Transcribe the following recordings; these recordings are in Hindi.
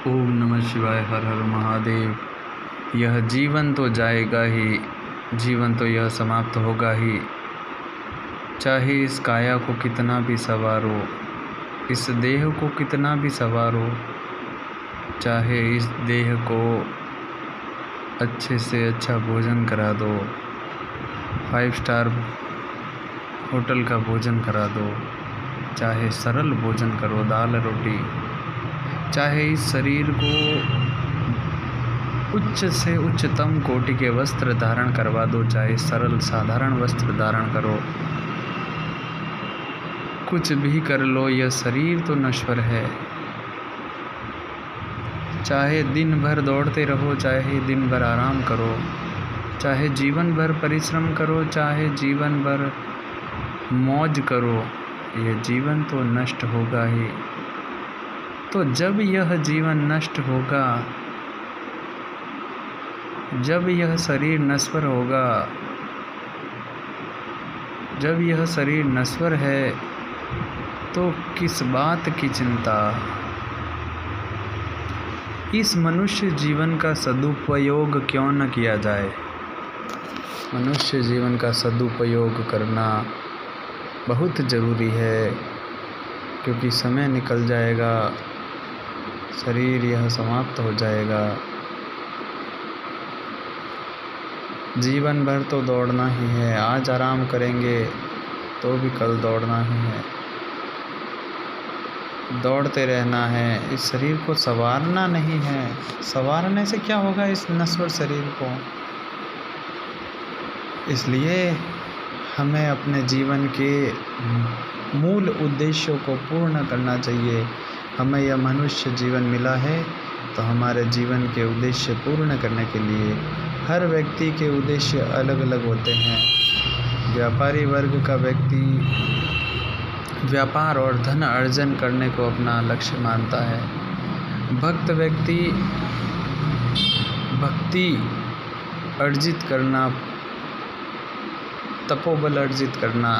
ओम नमः शिवाय। हर हर महादेव। यह जीवन तो जाएगा ही, जीवन तो यह समाप्त होगा ही। चाहे इस काया को कितना भी संवारो, इस देह को कितना भी संवारो, चाहे इस देह को अच्छे से अच्छा भोजन करा दो, 5 स्टार होटल का भोजन करा दो, चाहे सरल भोजन करो, दाल रोटी, चाहे इस शरीर को उच्च से उच्चतम कोटि के वस्त्र धारण करवा दो, चाहे सरल साधारण वस्त्र धारण करो, कुछ भी कर लो, यह शरीर तो नश्वर है। चाहे दिन भर दौड़ते रहो, चाहे दिन भर आराम करो, चाहे जीवन भर परिश्रम करो, चाहे जीवन भर मौज करो, यह जीवन तो नष्ट होगा ही। तो जब यह जीवन नष्ट होगा, जब यह शरीर नश्वर होगा, जब यह शरीर नश्वर है, तो किस बात की चिंता। इस मनुष्य जीवन का सदुपयोग क्यों न किया जाए। मनुष्य जीवन का सदुपयोग करना बहुत ज़रूरी है, क्योंकि समय निकल जाएगा, शरीर यह समाप्त हो जाएगा। जीवन भर तो दौड़ना ही है, आज आराम करेंगे तो भी कल दौड़ना ही है, दौड़ते रहना है। इस शरीर को संवारना नहीं है, संवारने से क्या होगा इस नश्वर शरीर को। इसलिए हमें अपने जीवन के मूल उद्देश्यों को पूर्ण करना चाहिए। हमें यह मनुष्य जीवन मिला है, तो हमारे जीवन के उद्देश्य पूर्ण करने के लिए हर व्यक्ति के उद्देश्य अलग अलग होते हैं। व्यापारी वर्ग का व्यक्ति व्यापार और धन अर्जन करने को अपना लक्ष्य मानता है। भक्त व्यक्ति भक्ति अर्जित करना, तपोबल अर्जित करना,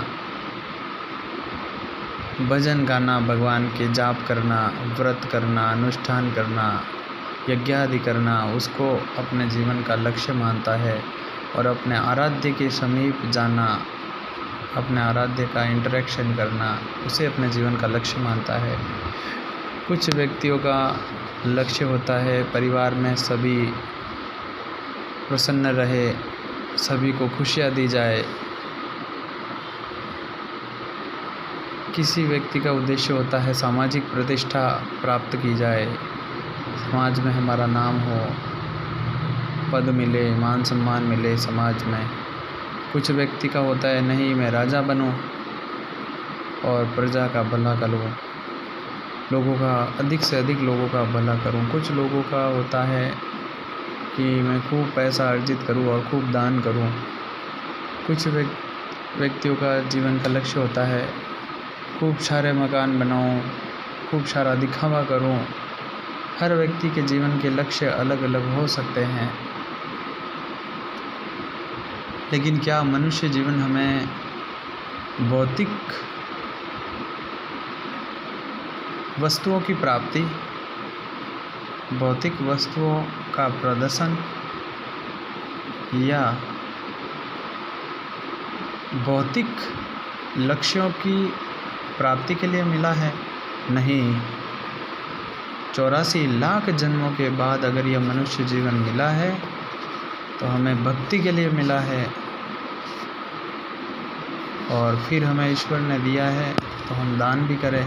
भजन गाना, भगवान के जाप करना, व्रत करना, अनुष्ठान करना, यज्ञादि करना, उसको अपने जीवन का लक्ष्य मानता है। और अपने आराध्य के समीप जाना, अपने आराध्य का इंटरेक्शन करना, उसे अपने जीवन का लक्ष्य मानता है। कुछ व्यक्तियों का लक्ष्य होता है परिवार में सभी प्रसन्न रहे, सभी को खुशियाँ दी जाए। किसी व्यक्ति का उद्देश्य होता है सामाजिक प्रतिष्ठा प्राप्त की जाए, समाज में हमारा नाम हो, पद मिले, मान सम्मान मिले समाज में। कुछ व्यक्ति का होता है नहीं, मैं राजा बनूं और प्रजा का भला करूं, लोगों का अधिक से अधिक लोगों का भला करूं। कुछ लोगों का होता है कि मैं खूब पैसा अर्जित करूं और खूब दान करूं। कुछ व्यक्तियों का जीवन का लक्ष्य होता है खूब सारे मकान बनाऊं, खूब सारा दिखावा करूं। हर व्यक्ति के जीवन के लक्ष्य अलग अलग हो सकते हैं, लेकिन क्या मनुष्य जीवन हमें भौतिक वस्तुओं की प्राप्ति, भौतिक वस्तुओं का प्रदर्शन या भौतिक लक्ष्यों की प्राप्ति के लिए मिला है? नहीं। 84 लाख जन्मों के बाद अगर यह मनुष्य जीवन मिला है, तो हमें भक्ति के लिए मिला है, और फिर हमें ईश्वर ने दिया है तो हम दान भी करें।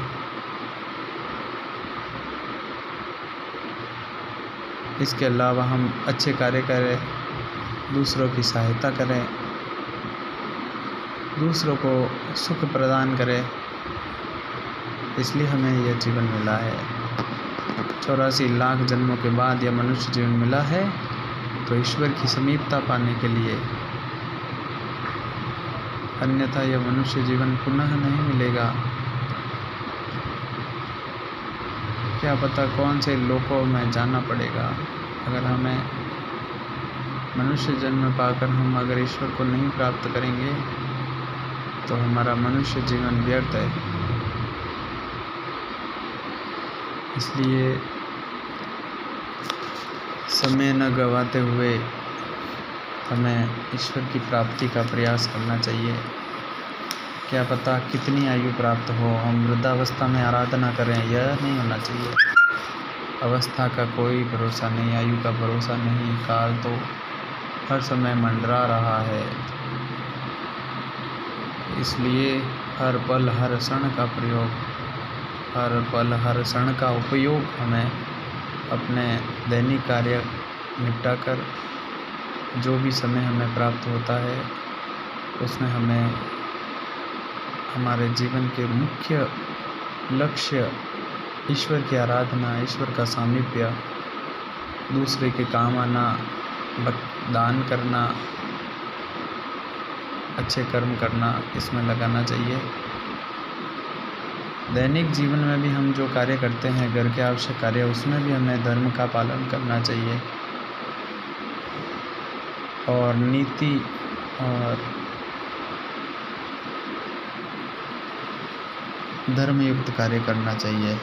इसके अलावा हम अच्छे कार्य करें, दूसरों की सहायता करें, दूसरों को सुख प्रदान करें। इसलिए हमें यह जीवन मिला है। 84 लाख जन्मों के बाद यह मनुष्य जीवन मिला है, तो ईश्वर की समीपता पाने के लिए। अन्यथा यह मनुष्य जीवन पुनः नहीं मिलेगा। क्या पता कौन से लोकों में जाना पड़ेगा। अगर हमें मनुष्य जन्म पाकर हम अगर ईश्वर को नहीं प्राप्त करेंगे, तो हमारा मनुष्य जीवन व्यर्थ है। इसलिए समय न गंवाते हुए हमें ईश्वर की प्राप्ति का प्रयास करना चाहिए। क्या पता कितनी आयु प्राप्त हो, हम वृद्धावस्था में आराधना करें, यह नहीं होना चाहिए। अवस्था का कोई भरोसा नहीं, आयु का भरोसा नहीं, काल तो हर समय मंडरा रहा है। इसलिए हर पल हर क्षण का प्रयोग, हर पल हर क्षण का उपयोग हमें अपने दैनिक कार्य निपटाकर जो भी समय हमें प्राप्त होता है उसमें हमें हमारे जीवन के मुख्य लक्ष्य ईश्वर की आराधना, ईश्वर का सामीप्य, दूसरे के काम आना, दान करना, अच्छे कर्म करना, इसमें लगाना चाहिए। दैनिक जीवन में भी हम जो कार्य करते हैं, घर के आवश्यक कार्य, उसमें भी हमें धर्म का पालन करना चाहिए और नीति और धर्मयुक्त कार्य करना चाहिए।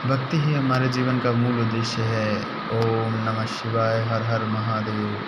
भक्ति ही हमारे जीवन का मूल उद्देश्य है। ओम नमः शिवाय। हर हर महादेव।